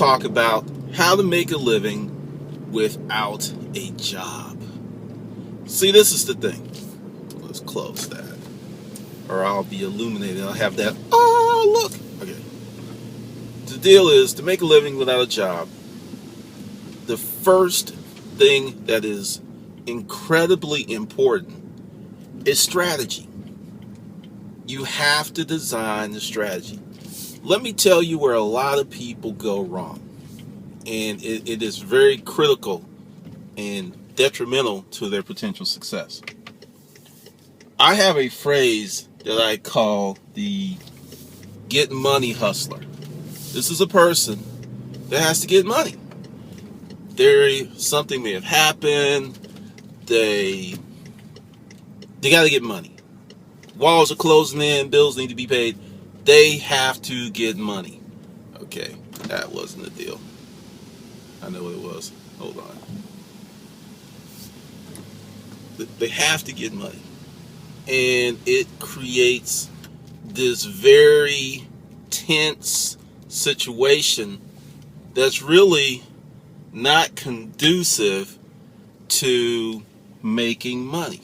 talk about how to make a living without a job. See, this is the thing. Let's close that, or I'll be illuminated. I'll have that. Oh, look. Okay. The deal is, to make a living without a job, the first thing that is incredibly important is strategy. You have to design the strategy. Let me tell you where a lot of people go wrong. And it is very critical and detrimental to their potential success. I have a phrase that I call the get money hustler. This is a person that has to get money. Something may have happened. They got to get money. Walls are closing in. Bills need to be paid. They have to get money. Okay, that wasn't the deal. I know what it was. Hold on. They have to get money. And it creates this very tense situation that's really not conducive to making money.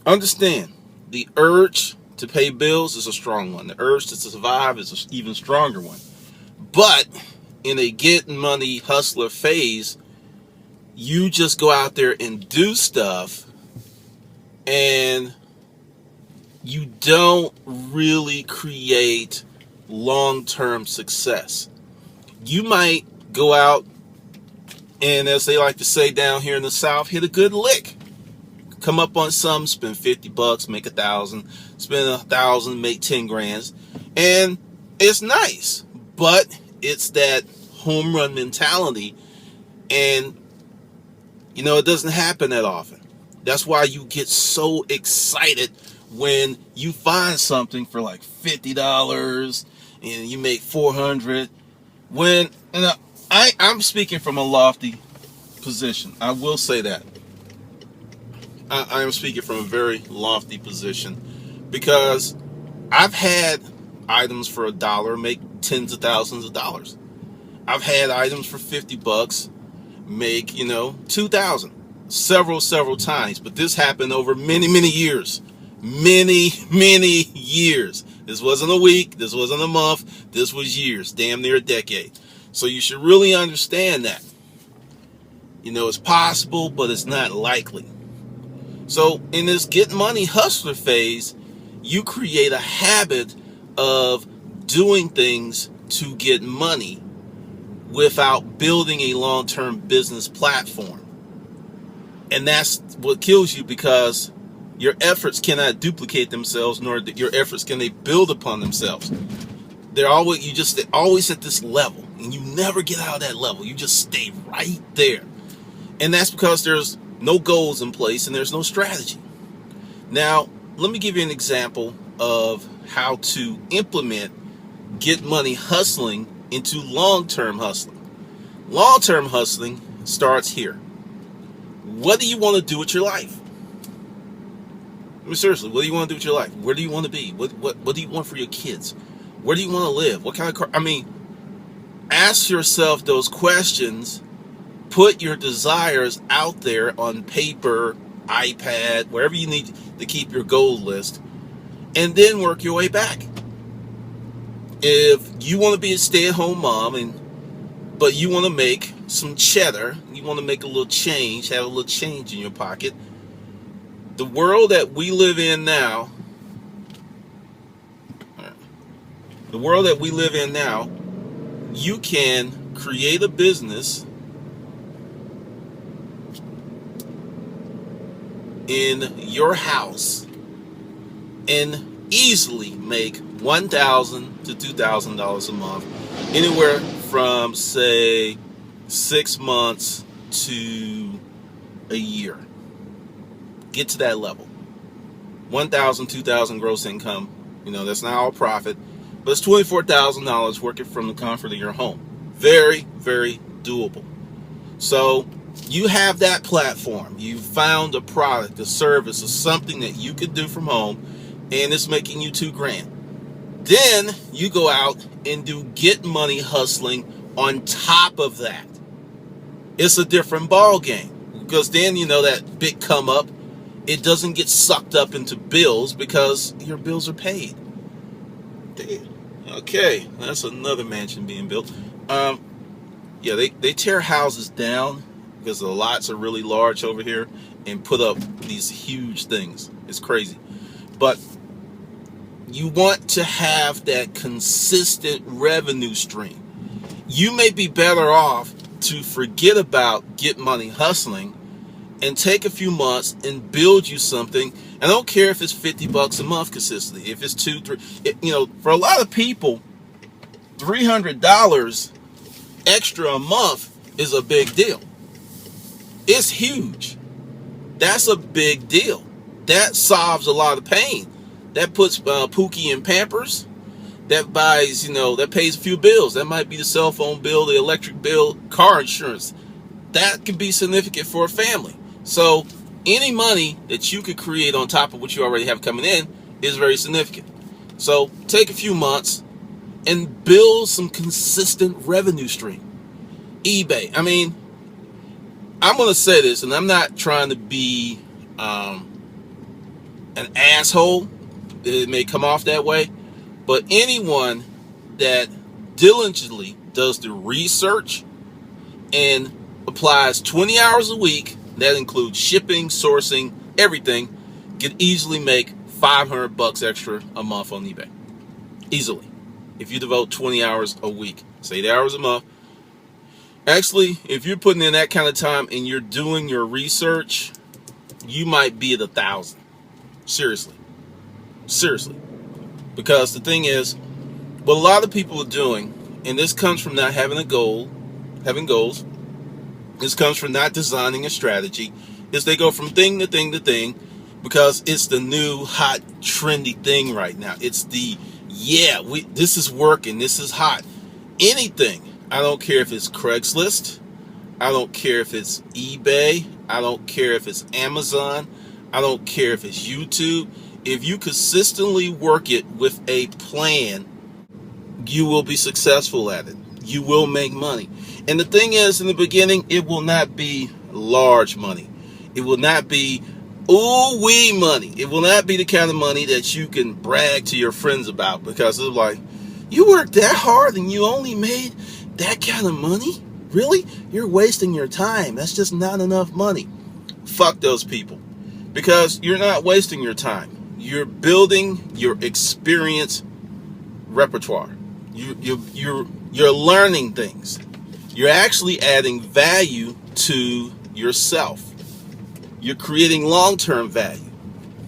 Understand, the urge to pay bills is a strong one. The urge to survive is an even stronger one. But in a get money hustler phase, you just go out there and do stuff, and you don't really create long-term success. You might go out and, as they like to say down here in the South, hit a good lick. Come up on some, spend $50, make $1,000, spend $1,000, make 10 grand, and it's nice. But it's that home run mentality, and it doesn't happen that often. That's why you get so excited when you find something for like $50 and you make $400. When I'm speaking from a lofty position, I will say that. I am speaking from a very lofty position, because I've had items for $1 make tens of thousands of dollars. I've had items for $50 make, 2,000 several times. But this happened over many years. Many years. This wasn't a week. This wasn't a month. This was years. Damn near a decade. So you should really understand that. It's possible, but it's not likely. So in this get money hustler phase, you create a habit of doing things to get money without building a long-term business platform. And that's what kills you, because your efforts cannot duplicate themselves, nor your efforts can they build upon themselves. They're always at this level, and you never get out of that level. You just stay right there. And that's because there's no goals in place and there's no strategy. Now, let me give you an example of how to implement get money hustling into long-term hustling. Long-term hustling starts here. What do you want to do with your life? I mean, seriously, what do you want to do with your life? Where do you want to be? What do you want for your kids? Where do you want to live? What kind of car? Ask yourself those questions. Put your desires out there on paper, iPad, wherever you need to keep your goal list, and then work your way back. If you want to be a stay-at-home mom, but you want to make some cheddar, you want to make a little change, have a little change in your pocket, the world that we live in now, you can create a business in your house and easily make $1,000 to $2,000 a month, anywhere from, say, 6 months to a year. Get to that level. 1,000, 2,000 gross income. That's not all profit, but it's $24,000 working from the comfort of your home. Very, very doable. So you have that platform. You found a product, a service, or something that you could do from home, and it's making you $2,000. Then you go out and do get money hustling on top of that, it's a different ball game. Because then, that big come up, it doesn't get sucked up into bills because your bills are paid. Okay, that's another mansion being built. Yeah, they tear houses down because the lots are really large over here and put up these huge things. It's crazy. But you want to have that consistent revenue stream. You may be better off to forget about Get Money Hustling and take a few months and build you something. And I don't care if it's $50 a month consistently, if it's $2, $3, for a lot of people, $300 extra a month is a big deal. It's huge. That's a big deal. That solves a lot of pain. That puts Pookie in Pampers. That buys, that pays a few bills. That might be the cell phone bill, the electric bill, car insurance. That can be significant for a family. So any money that you could create on top of what you already have coming in is very significant. So take a few months and build some consistent revenue stream. eBay. I mean, I'm going to say this, and I'm not trying to be an asshole. It may come off that way, but anyone that diligently does the research and applies 20 hours a week, that includes shipping, sourcing, everything, can easily make $500 extra a month on eBay. Easily. If you devote 20 hours a week, say 8 hours a month. Actually, if you're putting in that kind of time and you're doing your research, you might be at 1,000. Seriously. Because the thing is, what a lot of people are doing, and this comes from not having goals, this comes from not designing a strategy, is they go from thing to thing to thing because it's the new hot trendy thing right now. It's the, this is working, this is hot. Anything. I don't care if it's Craigslist. I don't care if it's eBay. I don't care if it's Amazon. I don't care if it's YouTube. If you consistently work it with a plan, you will be successful at it. You will make money. And the thing is, in the beginning, it will not be large money. It will not be ooh-wee money. It will not be the kind of money that you can brag to your friends about because it's like, you worked that hard and you only made that kind of money? Really? You're wasting your time. That's just not enough money. Fuck those people. Because you're not wasting your time. You're building your experience repertoire. You're learning things. You're actually adding value to yourself. You're creating long-term value.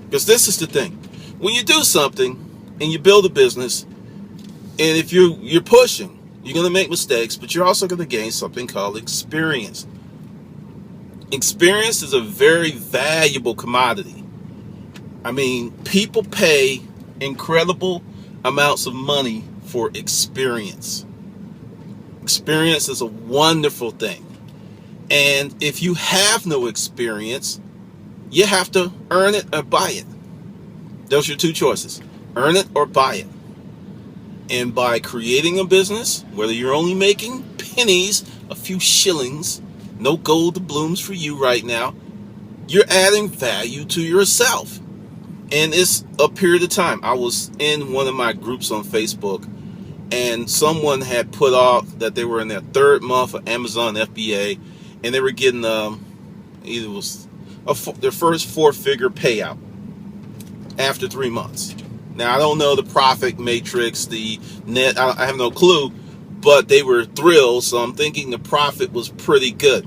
Because this is the thing. When you do something and you build a business, and if you're pushing, you're going to make mistakes, but you're also going to gain something called experience. Experience is a very valuable commodity. I mean, people pay incredible amounts of money for experience. Experience is a wonderful thing. And if you have no experience, you have to earn it or buy it. Those are your two choices. Earn it or buy it. And by creating a business, whether you're only making pennies, a few shillings, no gold doubloons for you right now, you're adding value to yourself. And it's a period of time. I was in one of my groups on Facebook, and someone had put off that they were in their third month of Amazon FBA, and they were getting their first 4-figure payout after 3 months. Now, I don't know the profit matrix, the net, I have no clue, but they were thrilled, so I'm thinking the profit was pretty good.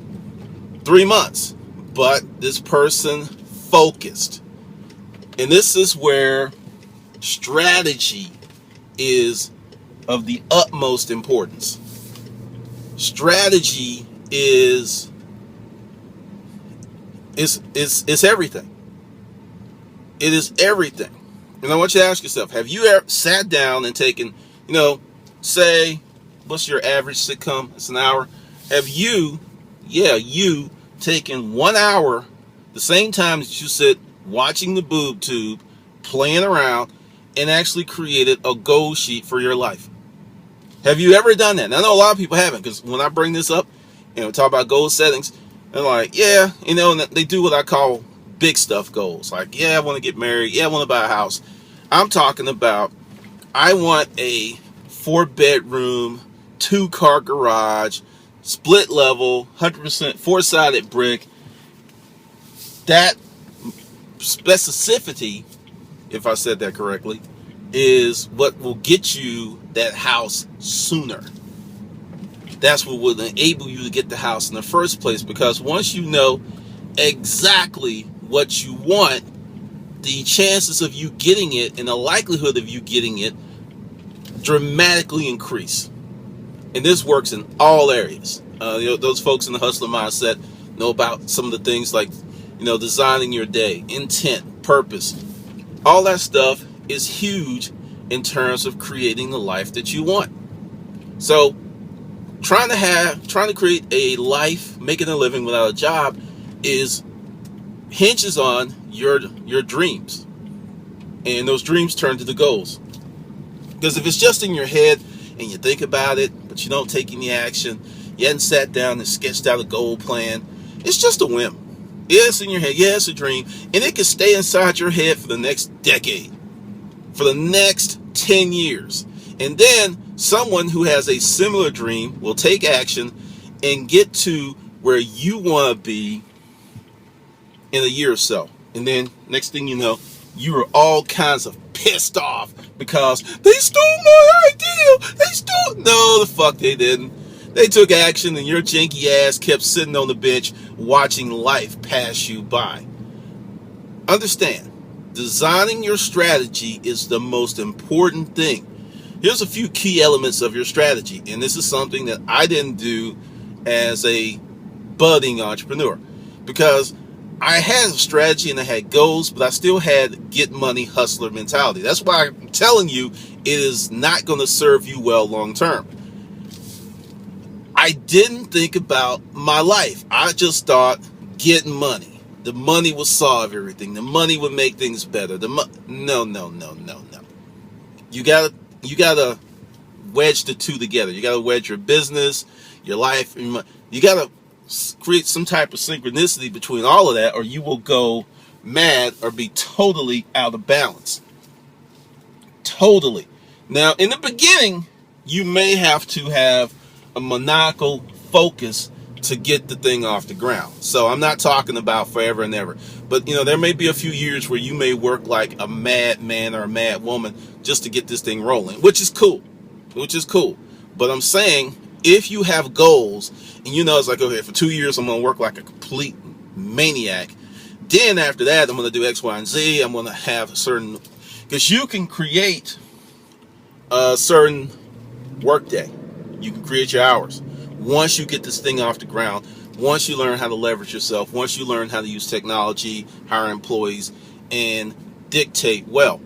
3 months, but this person focused. And this is where strategy is of the utmost importance. Strategy is everything. It is everything. And I want you to ask yourself, have you ever sat down and taken, say, what's your average sitcom? It's an hour. Have you taken 1 hour, the same time that you sit watching the boob tube, playing around, and actually created a goal sheet for your life? Have you ever done that? And I know a lot of people haven't, because when I bring this up and we talk about goal settings, they're like, yeah, and they do what I call big stuff goals. Like, yeah, I want to get married. Yeah, I want to buy a house. I'm talking about, I want a 4-bedroom, 2-car garage, split level, 100% 4-sided brick. That specificity, if I said that correctly, is what will get you that house sooner. That's what will enable you to get the house in the first place, because once you know exactly what you want, the chances of you getting it and the likelihood of you getting it dramatically increase. And this works in all areas. Those folks in the hustler mindset know about some of the things like, designing your day, intent, purpose. All that stuff is huge in terms of creating the life that you want. So trying to create a life, making a living without a job hinges on your dreams. And those dreams turn to the goals. Because if it's just in your head and you think about it, but you don't take any action, you hadn't sat down and sketched out a goal plan, it's just a whim. Yeah, it's in your head. Yeah, it's a dream. And it can stay inside your head for the next decade, for the next 10 years. And then someone who has a similar dream will take action and get to where you want to be in a year or so. And then next thing you know, you are all kinds of pissed off because they stole my idea. No, the fuck they didn't. They took action and your janky ass kept sitting on the bench watching life pass you by. Understand, designing your strategy is the most important thing. Here's a few key elements of your strategy, and this is something that I didn't do as a budding entrepreneur, because I had a strategy and I had goals, but I still had get money hustler mentality. That's why I'm telling you it is not going to serve you well long term. I didn't think about my life. I just thought getting money. The money would solve everything. The money would make things better. No. You gotta wedge the two together. You gotta wedge your business, your life, and you gotta create some type of synchronicity between all of that, or you will go mad or be totally out of balance. Totally. Now, in the beginning, you may have to have a maniacal focus to get the thing off the ground. So I'm not talking about forever and ever, but there may be a few years where you may work like a madman or a mad woman just to get this thing rolling, which is cool. But I'm saying, if you have goals and it's like, okay, for 2 years I'm going to work like a complete maniac. Then after that, I'm going to do X, Y, and Z. I'm going to have a certain, because you can create a certain work day. You can create your hours. Once you get this thing off the ground, once you learn how to leverage yourself, once you learn how to use technology, hire employees, and dictate well.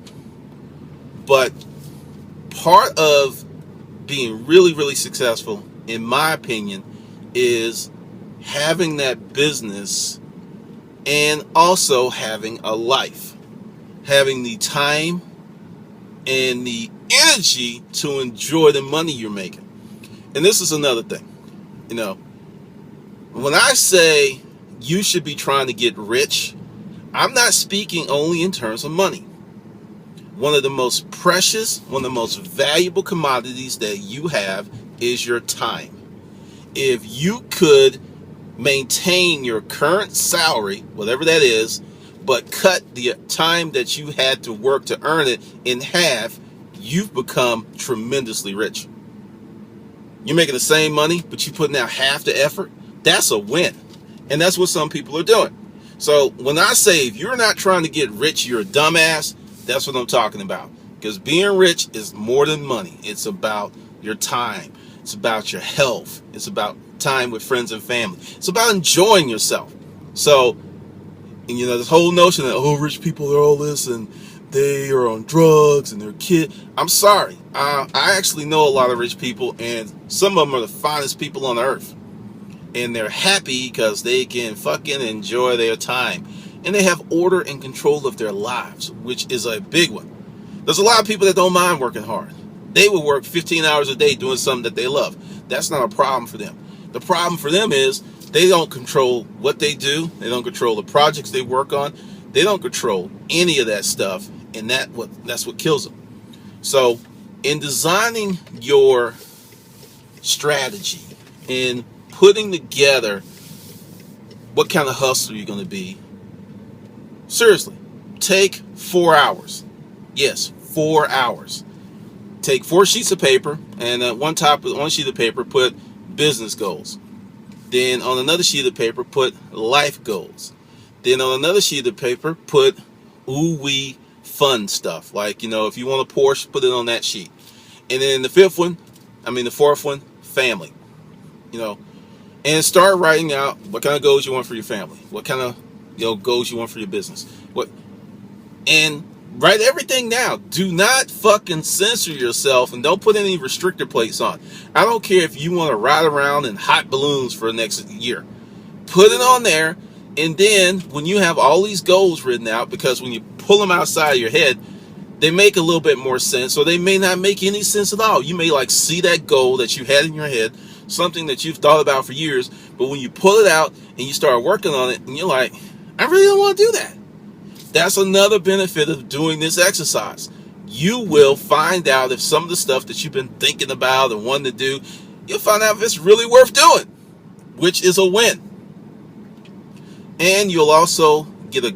But part of being really, really successful, in my opinion, is having that business and also having a life. Having the time and the energy to enjoy the money you're making. And this is another thing. When I say you should be trying to get rich, I'm not speaking only in terms of money. One of the most precious, one of the most valuable commodities that you have is your time. If you could maintain your current salary, whatever that is, but cut the time that you had to work to earn it in half, you've become tremendously rich. You're making the same money, but you're putting out half the effort. That's a win. And that's what some people are doing. So when I say if you're not trying to get rich, you're a dumbass, that's what I'm talking about. Because being rich is more than money. It's about your time. It's about your health. It's about time with friends and family. It's about enjoying yourself. So, this whole notion that, rich people are all this and they are on drugs and they're kids. I'm sorry. I actually know a lot of rich people, and some of them are the finest people on earth. And they're happy because they can fucking enjoy their time. And they have order and control of their lives, which is a big one. There's a lot of people that don't mind working hard. They would work 15 hours a day doing something that they love. That's not a problem for them. The problem for them is they don't control what they do. They don't control the projects they work on. They don't control any of that stuff, and that's what kills them. So in designing your strategy, in putting together what kind of hustler you're going to be, seriously, take 4 hours. Yes, 4 hours. Take 4 sheets of paper, and on one sheet of paper put business goals. Then on another sheet of paper put life goals. Then on another sheet of paper put ooh-wee fun stuff. Like, if you want a Porsche, put it on that sheet. And then the fourth one, family. And start writing out what kind of goals you want for your family. What kind of goals you want for your business. And write everything down. Do not fucking censor yourself, and don't put any restrictor plates on. I don't care if you want to ride around in hot balloons for the next year. Put it on there, and then when you have all these goals written out, because when you pull them outside of your head, they make a little bit more sense, or they may not make any sense at all. You may see that goal that you had in your head, something that you've thought about for years, but when you pull it out and you start working on it, and you're like, I really don't want to do that. That's another benefit of doing this exercise. You will find out if some of the stuff that you've been thinking about and wanting to do, you'll find out if it's really worth doing, which is a win. And you'll also get a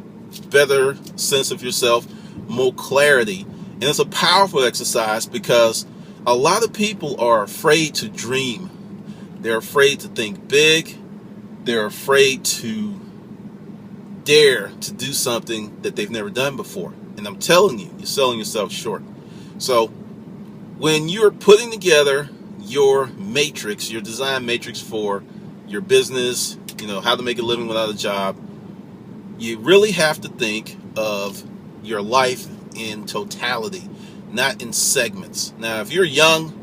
better sense of yourself, more clarity. And it's a powerful exercise because a lot of people are afraid to dream. They're afraid to think big. They're afraid to dare to do something that they've never done before. And I'm telling you, you're selling yourself short. So when you're putting together your matrix, your design matrix for your business, how to make a living without a job, you really have to think of your life in totality, not in segments. Now, if you're young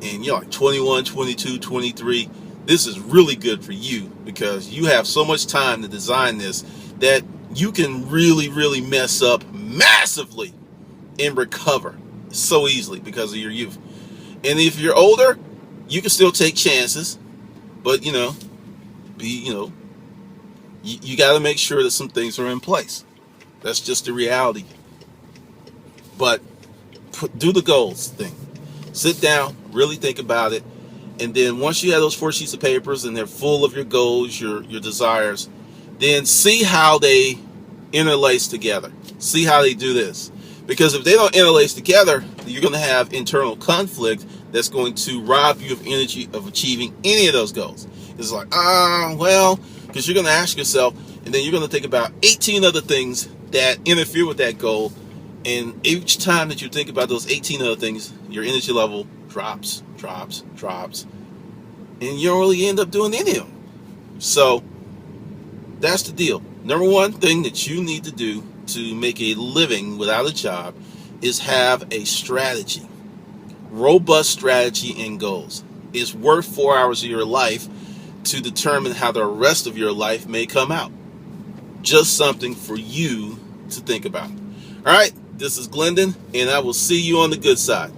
and you're 21, 22, 23, this is really good for you because you have so much time to design this that you can really, really mess up massively and recover so easily because of your youth. And if you're older, you can still take chances, but you got to make sure that some things are in place. That's just the reality. But do the goals thing. Sit down, really think about it, and then once you have those 4 sheets of papers and they're full of your goals, your desires, then see how they interlace together. See how they do this. Because if they don't interlace together, you're going to have internal conflict that's going to rob you of energy of achieving any of those goals. It's because you're going to ask yourself, and then you're going to think about 18 other things that interfere with that goal. And each time that you think about those 18 other things, your energy level drops. And you don't really end up doing any of them. So that's the deal. Number one thing that you need to do to make a living without a job is have a strategy. Robust strategy and goals. It's worth 4 hours of your life to determine how the rest of your life may come out. Just something for you to think about. All right, this is Glendon, and I will see you on the good side.